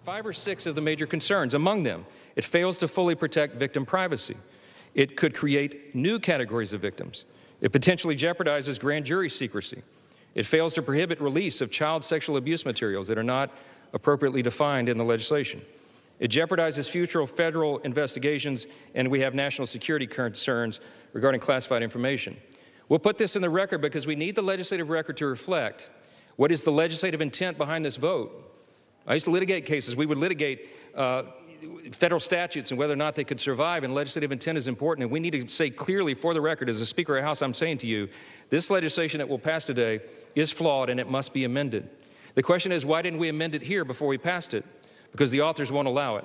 5 or 6 of the major concerns. Among them, it fails to fully protect victim privacy. It could create new categories of victims. It potentially jeopardizes grand jury secrecy. It fails to prohibit release of child sexual abuse materials that are not appropriately defined in the legislation. It jeopardizes future federal investigations, and we have national security concerns regarding classified information. We'll put this in the record because we need the legislative record to reflect what is the legislative intent behind this vote. I used to litigate cases. We would litigate federal statutes and whether or not they could survive, and legislative intent is important. And we need to say clearly for the record, as a Speaker of the House, I'm saying to you, this legislation that will pass today is flawed and it must be amended. The question is, why didn't we amend it here before we passed it? Because the authors won't allow it.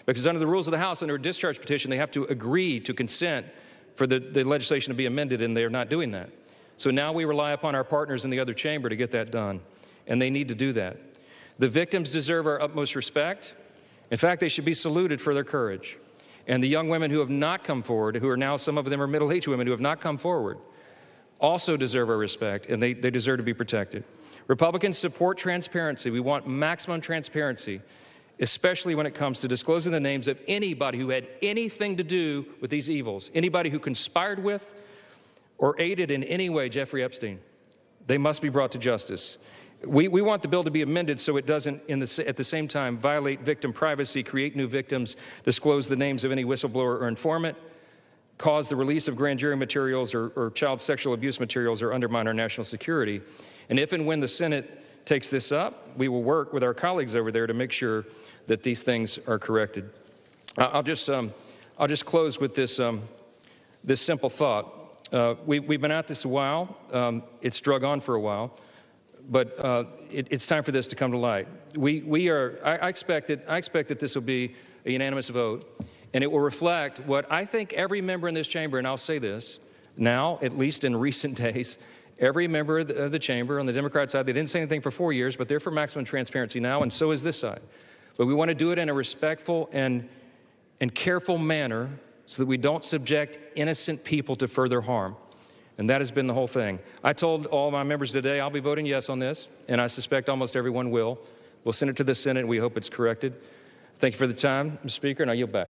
Because under the rules of the House, under a discharge petition, they have to agree to consent for the legislation to be amended, and they're not doing that. So now we rely upon our partners in the other chamber to get that done, and they need to do that. The victims deserve our utmost respect. In fact, they should be saluted for their courage. And the young women who have not come forward, who are now, some of them are middle-aged women who have not come forward, also deserve our respect, and they deserve to be protected. Republicans support transparency. We want maximum transparency, especially when it comes to disclosing the names of anybody who had anything to do with these evils, anybody who conspired with or aided in any way Jeffrey Epstein. They must be brought to justice. We want the bill to be amended so it doesn't, at the same time, violate victim privacy, create new victims, disclose the names of any whistleblower or informant, cause the release of grand jury materials or child sexual abuse materials, or undermine our national security. And if and when the Senate takes this up, we will work with our colleagues over there to make sure that these things are corrected. I'll just close with this simple thought. We've been at this a while. It's drug on for a while. But it's time for this to come to light. I expect that this will be a unanimous vote, and it will reflect what I think every member in this chamber, and I'll say this now, at least in recent days, every member of the chamber on the Democrat side, they didn't say anything for 4 years, but they're for maximum transparency now, and so is this side. But we want to do it in a respectful and careful manner so that we don't subject innocent people to further harm. And that has been the whole thing. I told all my members today I'll be voting yes on this, and I suspect almost everyone will. We'll send it to the Senate, and we hope it's corrected. Thank you for the time, Mr. Speaker, and I yield back.